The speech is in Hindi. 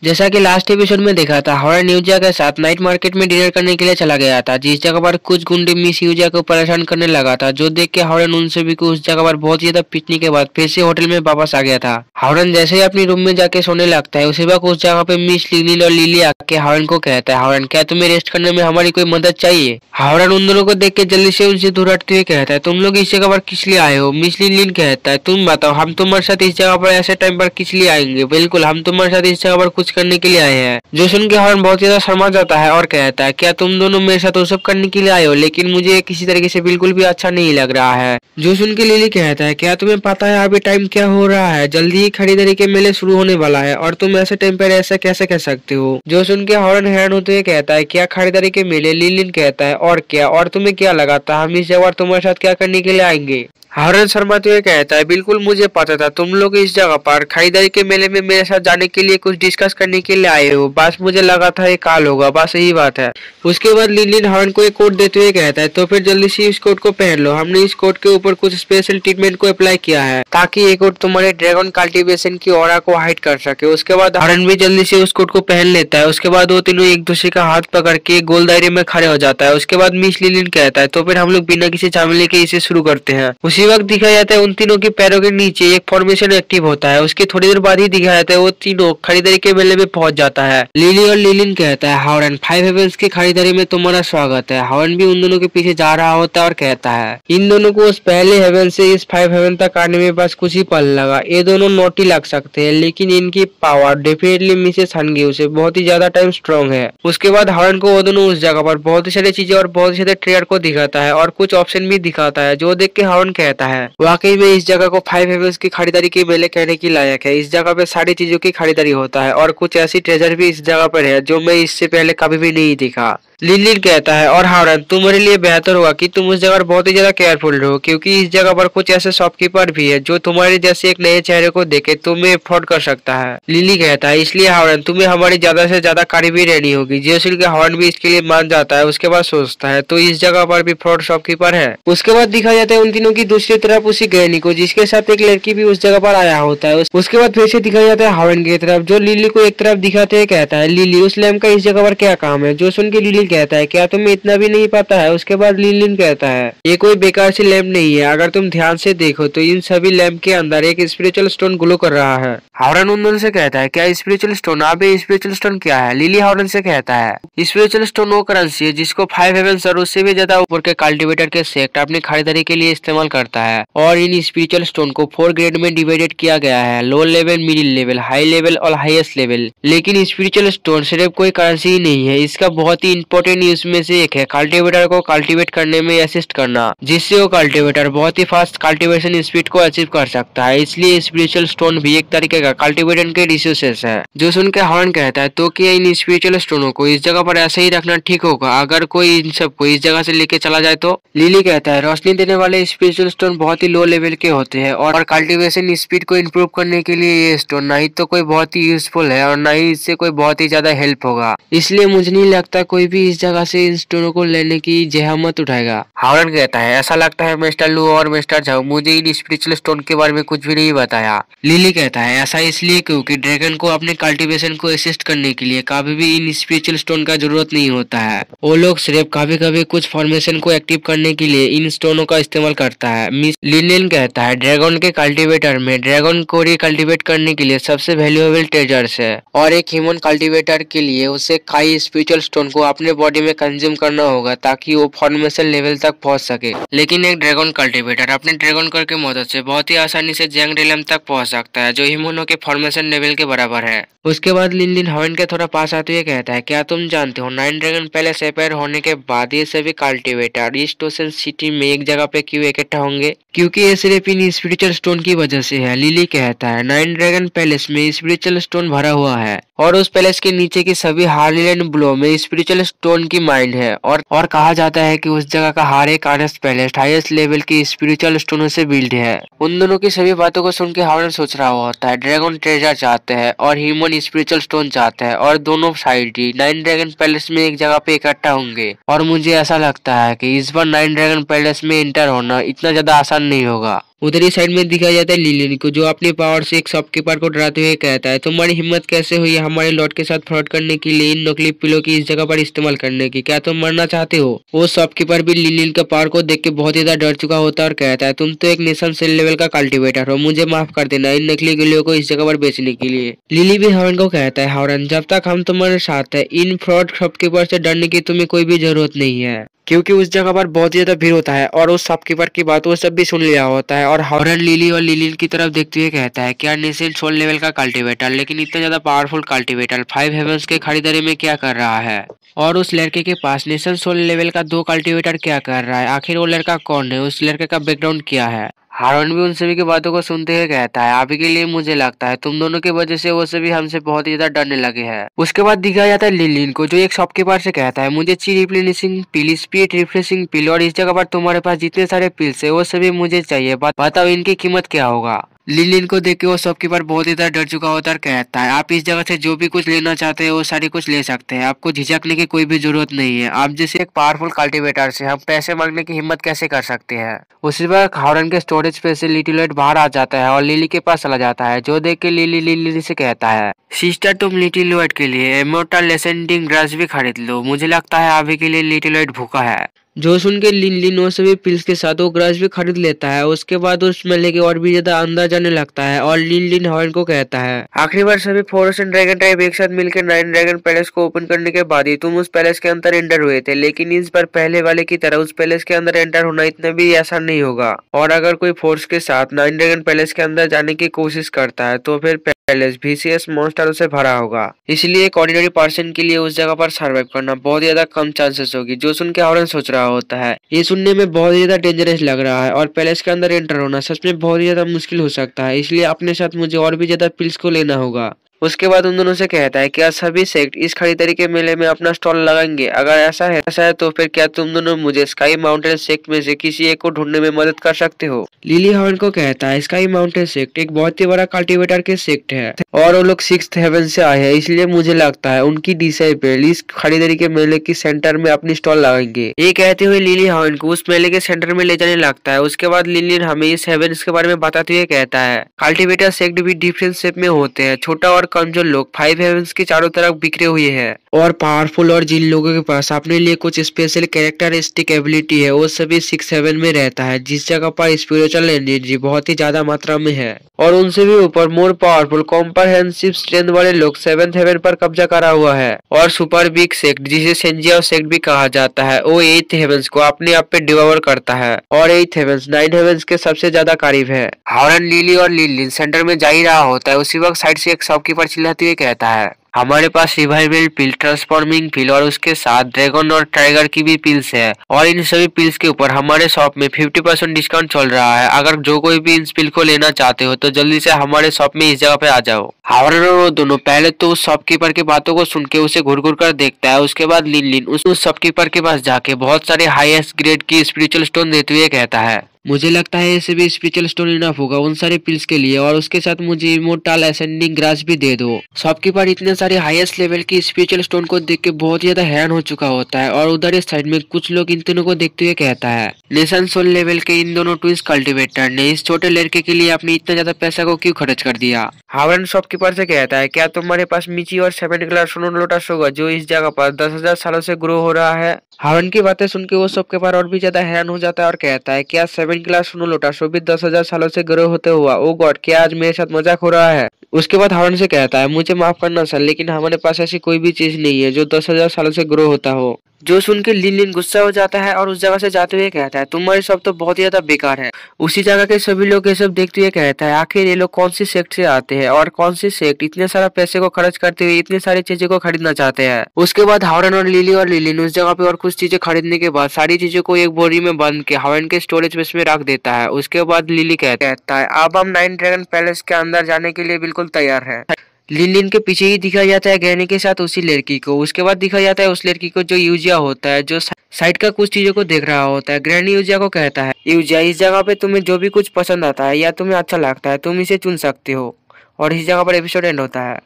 जैसा कि लास्ट एपिसोड में देखा था, हॉरन यूजा के साथ नाइट मार्केट में डिनर करने के लिए चला गया था, जिस जगह पर कुछ गुंडे मिस यूजा को परेशान करने लगा था, जो देख के हॉरन उन सभी को उस जगह पर बहुत ज्यादा पीटने के बाद फिर से होटल में वापस आ गया था। हॉरन जैसे ही अपनी रूम में जाके सोने लगता है, उसी वक्त उस जगह पे मिस लिली और लिली आके हॉरन को कहता है, हॉरन क्या तुम्हें रेस्ट करने में हमारी कोई मदद चाहिए? हॉरन उन दोनों को देख के जल्दी से उनसे दूर हटते हुए कहता है, तुम लोग इस जगह पर किस लिए आए हो? मिस लिली कहता है, तुम बताओ, हम तुम्हारे साथ इस जगह पर ऐसे टाइम पर किस लिए आएंगे? बिल्कुल, हम तुम्हारे साथ इस जगह पर कुछ करने के लिए आए हैं। जो सुन के हॉर्न बहुत ज्यादा शर्मा जाता है और कहता है, क्या तुम दोनों मेरे साथ वो सब करने के लिए आए हो? लेकिन मुझे किसी तरीके से बिल्कुल भी अच्छा नहीं लग रहा है। जो सुन के लिली कहता है, क्या तुम्हें पता है अभी टाइम क्या हो रहा है? जल्दी ही खरीदारी के मेले शुरू होने वाला है और तुम ऐसे टाइम पर ऐसा कैसे कह सकते हो? जो सुन के हॉर्न हैरान होते हुए कहता है, क्या खरीदारी के मेले? लिली कहता है, और क्या? और तुम्हें क्या लगा था हम इस जगह तुम्हारे साथ क्या करने के लिए आएंगे? हॉर्न शर्माते हुए कहता है, बिल्कुल मुझे पता था तुम लोग इस जगह पर खरीदारी के मेले में मेरे साथ जाने के लिए कुछ डिस्कस करने के लिए आए हो। बस मुझे लगा था ये काल होगा, बस यही बात है। उसके बाद लिलिन हॉर्न को एक कोट देते हुए कहता है, तो फिर जल्दी से इस कोट को पहन लो। हमने इस कोट के ऊपर कुछ स्पेशल ट्रीटमेंट को अप्लाई किया है ताकि ये कोट तुम्हारे ड्रैगन कल्टीवेशन की ऑरा को हाइड कर सके। उसके बाद हॉर्न भी जल्दी से उस कोट को पहन लेता है। उसके बाद वो तीनों एक दूसरे का हाथ पकड़ के गोल दायरे में खड़े हो जाता है। उसके बाद मिस लिलिन कहता है, तो फिर हम लोग बिना किसी झमेले के इसे शुरू करते हैं। उसी वक्त दिखाया जाता है उन तीनों के पैरों के नीचे एक फॉर्मेशन एक्टिव होता है। उसके थोड़ी देर बाद ही दिखाया जाता है वो तीनों खरीदारी के मेले में पहुंच जाता है। लिली और लिलिन कहता है, हॉर्न 5 हेवंस की खरीदारी में तुम्हारा स्वागत है। हॉर्न भी उन दोनों के पीछे जा रहा होता है और कहता है, इन दोनों को उस पहले हेवन से इस 5 हेवन तक आने में बस कुछ ही पल लगा। ये दोनों नोटी लग सकते हैं, लेकिन इनकी पावर डेफिनेटली मिसेस हनग्यू से बहुत ही ज्यादा टाइम स्ट्रॉन्ग है। उसके बाद हॉर्न को वो दोनों उस जगह पर बहुत ही सारी चीजें और बहुत ही सारे ट्रेयर को दिखाता है और कुछ ऑप्शन भी दिखाता है, जो देख के हॉर्न कहता है, वाकई में इस जगह को 5 हेवंस की खरीदारी के मेले कहने की लायक है। इस जगह पे सारी चीजों की खरीदारी होता है और कुछ ऐसी ट्रेजर भी इस जगह पर है जो मैं इससे पहले कभी भी नहीं देखा। लिलिन कहता है, और हॉर्न तुम्हारे लिए बेहतर होगा कि तुम उस जगह पर बहुत ही ज्यादा केयरफुल रहो, क्योंकि इस जगह पर कुछ ऐसे शॉपकीपर भी है जो तुम्हारे जैसे एक नए चेहरे को देखे तुम्हें फ्रॉड कर सकता है। लिली कहता है, इसलिए हॉर्न तुम्हें हमारी ज्यादा से ज्यादा करीबी रहनी होगी। जैसे कि हॉर्न भी इसके लिए मान जाता है। उसके बाद सोचता है, तो इस जगह पर भी फ्रॉड शॉपकीपर है। उसके बाद दिखा जाता है उन तीनों की दूसरी तरफ उसी गैनी को, जिसके साथ एक लड़की भी उस जगह पर आया होता है। उसके बाद फिर से दिखाया जाता है हॉर्न की तरफ, जो लिली को एक तरफ दिखाते हुए कहता है, लिली उस लैम्प का इस जगह पर क्या काम है? जो सुन के लिली कहता है, क्या तुम्हें इतना भी नहीं पता है? उसके बाद लिलिन कहता है, ये कोई बेकार सी लैम्प नहीं है। अगर तुम ध्यान से देखो तो इन सभी लैम्प के अंदर एक स्पिरिचुअल स्टोन ग्लो कर रहा है। हॉर्न उन से कहता है, क्या स्पिरिचुअल स्टोन? अबे स्पिरिचुअल स्टोन क्या है? लिली हॉर्न से कहता है, स्पिरिचुअल स्टोन वो करेंसी है जिसको 5 हेवंस और उससे भी ज्यादा ऊपर के कल्टीवेटर के सेक्ट अपनी खरीदारी के लिए इस्तेमाल करता है। और इन स्पिरिचुअल स्टोन को 4 ग्रेड में डिवाइडेड किया गया है, low level, middle level, high level और हाईएस्ट लेवल। लेकिन स्पिरिचुअल स्टोन सिर्फ कोई करेंसी ही नहीं है, इसका बहुत ही इंपॉर्टेंट यूज में से एक है कल्टीवेटर को कल्टीवेट करने में असिस्ट करना, जिससे वो कल्टीवेटर बहुत ही फास्ट कल्टीवेशन स्पीड को अचीव कर सकता है। इसलिए स्पिरिचुअल स्टोन भी एक तरीके का कल्टीवेटर के रिसोर्सेस है। जो सुन के हॉर्न कहता है, तो क्या इन स्पिरिचुअल स्टोनों को इस जगह पर ऐसे ही रखना ठीक होगा अगर कोई इन सबको इस जगह से लेके चला जाए तो? लिली कहता है, रोशनी देने वाले स्पिरिचुअल स्टोन बहुत ही लो लेवल के होते हैं और कल्टीवेशन स्पीड को इम्प्रूव करने के लिए ये स्टोन नहीं तो कोई बहुत ही यूजफुल है और न ही इससे कोई बहुत ही ज्यादा हेल्प होगा। इसलिए मुझे नहीं लगता कोई भी इस जगह से इन स्टोनों को लेने की जहमत उठाएगा। हॉर्न कहता है, ऐसा लगता है मिस्टर लू और मिस्टर झाओ मुझे इन स्पिरिचुअल स्टोन के बारे में कुछ भी नहीं बताया। लिली कहता है, ऐसा इसलिए क्योंकि ड्रैगन को अपने कल्टीवेशन को असिस्ट करने के लिए कभी भी इन स्पिरिचुअल स्टोन का जरूरत नहीं होता है। वो लोग सिर्फ कभी कभी कुछ फॉर्मेशन को एक्टिव करने के लिए इन स्टोनों का इस्तेमाल करता है। मिस लिलिन कहता है, ड्रैगन के कल्टीवेटर में ड्रैगन को रिकल्टीवेट करने के लिए सबसे वैल्यूएबल ट्रेजर्स है और एक ह्यूमन कल्टीवेटर के लिए उसे खाई स्पिरिचुअल स्टोन को अपने बॉडी में कंज्यूम करना होगा ताकि वो फॉर्मेशन लेवल तक पहुंच सके। लेकिन एक ड्रैगन कल्टीवेटर अपने ड्रैगन कर की मदद से बहुत ही आसानी से जंग रेलम तक पहुंच सकता है, जो ह्यूमनों के फॉर्मेशन लेवल के बराबर है। उसके बाद लिलिन हॉर्न के थोड़ा पास आते हुए कहता है, क्या तुम जानते हो 9 ड्रैगन पैलेस रिपेयर होने के बाद ये सभी कल्टीवेटर ईस्ट ओशन सिटी में एक जगह पे क्यों इकट्ठा होंगे? क्योंकि ये सिर्फ इन स्पिरिचुअल स्टोन की वजह से है। लिली कहता है, 9 ड्रैगन पैलेस में स्पिरिचुअल स्टोन भरा हुआ है और उस पैलेस के नीचे की सभी हार्लीलैंड ब्लो में स्पिरिचुअल स्टोन की माइंड है और कहा जाता है कि उस जगह का हर एक आनेस्ट पैलेस हाईएस्ट लेवल की स्पिरिचुअल स्टोनों से बिल्ड है। उन दोनों की सभी बातों को सुन के हॉर्न सोच रहा होता है, ड्रैगन ट्रेजर चाहते हैं और ह्यूमन स्पिरिचुअल स्टोन चाहते हैं और दोनों साइड ही 9 ड्रैगन पैलेस में एक जगह पे इकट्ठा होंगे। और मुझे ऐसा लगता है कि इस बार 9 ड्रैगन पैलेस में इंटर होना इतना ज्यादा आसान नहीं होगा। उधर ही साइड में दिखाया जाता है लिलिन को, जो अपने पावर से एक शॉपकीपर को डराते हुए कहता है, तुम्हारी हिम्मत कैसे हुई हमारे लॉट के साथ फ्रॉड करने के लिए, इन नकली पिलो की इस जगह पर इस्तेमाल करने की, क्या तुम मरना चाहते हो? वो शॉपकीपर भी लिलिन के पावर को देख के बहुत ज्यादा डर चुका होता है और कहता है, तुम तो एक नेशन सेल लेवल का कल्टिवेटर हो, मुझे माफ कर देना इन नकली गोलियों को इस जगह पर बेचने के लिए। लिली भी हॉर्न को कहता है, हॉर्न जब तक हम तुम्हारे साथ है, इन फ्रॉड शॉपकीपर से डरने की तुम्हें कोई भी जरूरत नहीं है, क्योंकि उस जगह पर बहुत ज्यादा भीड़ होता है और उस शॉपकीपर की बात वो सब भी सुन लिया होता है। और हॉर्न लिली और लिलिन की तरफ देखते हुए कहता है, क्या नेशन सोल लेवल का कल्टिवेटर, लेकिन इतना ज्यादा पावरफुल कल्टिवेटर 5 हेवंस के खरीदारी में क्या कर रहा है? और उस लड़के के पास नेशन सोल लेवल का 2 कल्टिवेटर क्या कर रहा है? आखिर वो लड़का कौन है? उस लड़के का बैकग्राउंड क्या है? हारून भी उन सभी की बातों को सुनते हुए कहता है, अभी के लिए मुझे लगता है तुम दोनों की वजह से वो सभी हमसे बहुत ही ज्यादा डरने लगे हैं। उसके बाद दिखाया जाता है लिलिन को, जो एक शॉपकीपर से कहता है, मुझे ची रिप्लेनिशिंग पिल, स्पीड रिफ्रेशिंग पिल और इस जगह पर तुम्हारे पास जितने सारे पिल्स है वो सभी मुझे चाहिए, बताओ इनकी कीमत क्या होगा? लिलिन को देख के वो शॉपकीपर बहुत ही ज्यादा डर चुका होता है और कहता है, आप इस जगह से जो भी कुछ लेना चाहते हैं वो सारी कुछ ले सकते हैं, आपको झिझकने की कोई भी जरूरत नहीं है, आप जैसे एक पावरफुल कल्टिवेटर से हम पैसे मांगने की हिम्मत कैसे कर सकते हैं? उसी वक्त हॉर्न के स्टोरेज पे से लिटिल बाहर आ जाता है और लिली के पास चला जाता है, जो देख के लिली से कहता है, सिस्टर तुम लिटिल वाइट के लिए इमोर्टल एसेंडिंग ग्रास भी खरीद लो, मुझे लगता है अभी के लिए लिटिल वाइट भूखा है। जो सुन के लिन वो सभी पिल्स के साथ वो ग्रास भी खरीद लेता है। उसके बाद उस मेले के और भी ज्यादा अंदर जाने लगता है और लिन हॉर्न को कहता है, आखिरी बार सभी फॉरेस्ट एंड ड्रैगन ट्राइब एक साथ मिलकर 9 ड्रैगन पैलेस को ओपन करने के बाद ही तुम उस पैलेस के अंदर एंटर हुए थे, लेकिन इस बार पहले वाले की तरह उस पैलेस के अंदर एंटर होना इतना भी आसान नहीं होगा, और अगर कोई फोर्स के साथ 9 ड्रैगन पैलेस के अंदर जाने की कोशिश करता है तो फिर पैलेस VCS मॉन्स्टरों से भरा होगा, इसलिए एक ऑर्डिनरी पर्सन के लिए उस जगह पर सर्वाइव करना बहुत ज्यादा कम चांसेस होगी। जो सुन के हॉर्न सोच रहा होता है, ये सुनने में बहुत ज्यादा डेंजरस लग रहा है और पैलेस के अंदर एंटर होना सच में बहुत ज्यादा मुश्किल हो सकता है, इसलिए अपने साथ मुझे और भी ज्यादा पिल्स को लेना होगा। उसके बाद उन दोनों से कहता है, क्या सभी सेक्ट इस खरीदारी के मेले में अपना स्टॉल लगाएंगे? अगर ऐसा है तो फिर क्या तुम दोनों मुझे स्काई माउंटेन सेक्ट में से किसी एक को ढूंढने में मदद कर सकते हो? लिली हॉर्न को कहता है, स्काई माउंटेन सेक्ट एक बहुत ही बड़ा कल्टिवेटर के सेक्ट है और वो लोग 6th हेवन से आए हैं, इसलिए मुझे लगता है उनकी डिसाइपल इस खरीदारी के मेले के सेंटर में अपनी स्टॉल लगाएंगे। ये कहते हुए लिली हॉर्न को उस मेले के सेंटर में ले जाने लगता है। उसके बाद लिली हमें इस हेवंस के बारे में बताते हुए कहता है, कल्टिवेटर सेक्ट भी डिफरेंट शेप में होते हैं, छोटा और कमजोर लोग 5 हेवंस के चारों तरफ बिखरे हुए हैं और पावरफुल, और जिन लोगों के पास अपने लिए कुछ स्पेशल कैरेक्टरिस्टिक एबिलिटी है वो सभी 6 हेवन में रहता है, जिस जगह पर स्पिरिचुअल एनर्जी बहुत ही ज्यादा मात्रा में है, और उनसे भी ऊपर मोर पावरफुल कॉम्प्रहेंसिव स्ट्रेंथ वाले लोग 7th हेवन पर कब्जा करा हुआ है। और सुपर बिग सेक्ट, जिसे सेंजिया सेक्ट भी कहा जाता है, वो 8th हेवंस को अपने आप पे डिवावर करता है और 8th हेवंस 9 हेवंस के सबसे ज्यादा करीब है। हॉर्न लिली और लिलिन सेंटर में जा ही रहा होता है, उसी वक्त साइड से एक शॉपकीपर चिल्लाते हुए कहता है, हमारे पास रिवाइवल पिल, ट्रांसफॉर्मिंग पिल और उसके साथ ड्रैगन और टाइगर की भी पिल्स है, और इन सभी पिल्स के ऊपर हमारे शॉप में 50% डिस्काउंट चल रहा है। अगर जो कोई भी इन पिल को लेना चाहते हो तो जल्दी से हमारे शॉप में इस जगह पे आ जाओ। हॉर्न और वो दोनों पहले तो उस शॉपकीपर की बातों को सुन के उसे घूर घूर कर देखता है। उसके बाद लिन उस शॉपकीपर के पास जाके बहुत सारे हाईएस्ट ग्रेड की स्पिरिचुअल स्टोन देते हुए कहता है, मुझे लगता है ऐसे भी स्पिरिचुअल स्टोन इनफ होगा उन सारे पिल्स के लिए, और उसके साथ मुझे इमोर्टल एसेंडिंग ग्रास भी दे दो। शॉपकीपर इतने सारे हाईएस्ट लेवल की स्पिरिचुअल स्टोन को देख के बहुत ज्यादा हैरान हो चुका होता है, और उधर इस साइड में कुछ लोग इन तीनों को देखते हुए कहता है, नेशन सोल लेवल के इन दोनों ट्विंस कल्टिवेटर ने इस छोटे लड़के के लिए अपने इतना ज्यादा पैसा को क्यों खर्च कर दिया? हॉर्न शॉपकीपर से कहता है, क्या तुम्हारे पास मिची और 7 कलर सोनो लोटस होगा जो इस जगह पर 10,000 सालों से ग्रो हो रहा है? हॉर्न की बातें सुन के वो शॉपकीपर और भी ज्यादा हैरान हो जाता है और कहता है, क्या 7 क्लास सोनो लोटस भी 10,000 सालों से ग्रो होते हुआ? ओ गॉड, क्या आज मेरे साथ मजाक हो रहा है? उसके बाद हॉर्न से कहता है, मुझे माफ करना सर, लेकिन हमारे पास ऐसी कोई भी चीज नहीं है जो 10,000 सालों से ग्रो होता हो। जो सुन के लिन गुस्सा हो जाता है और उस जगह से जाते हुए कहता है, तुम्हारी सब तो बहुत ज्यादा बेकार है। उसी जगह के सभी लोग ये सब देखते हुए कहता है, आखिर ये लोग कौन सी सेक्ट से आते हैं और कौन सी सेक्ट इतने सारा पैसे को खर्च करते हुए इतनी सारी चीजें को खरीदना चाहते हैं। उसके बाद हॉर्न और लिलिन उस जगह पे और कुछ चीजें खरीदने के बाद सारी चीजों को एक बोरी में बंद के हॉर्न के स्टोरेज बेस में रख देता है। उसके बाद लिली कहता है, अब हम 9 ड्रैगन पैलेस के अंदर जाने के लिए बिल्कुल तैयार है। लिन के पीछे ही दिखाया जाता है ग्रैनी के साथ उसी लड़की को। उसके बाद दिखाया जाता है उस लड़की को जो यूजिया होता है, जो साइड का कुछ चीजों को देख रहा होता है। ग्रैनी यूजिया को कहता है, यूजिया इस जगह पे तुम्हें जो भी कुछ पसंद आता है या तुम्हें अच्छा लगता है तुम इसे चुन सकते हो, और इस जगह पर एपिसोड एंड होता है।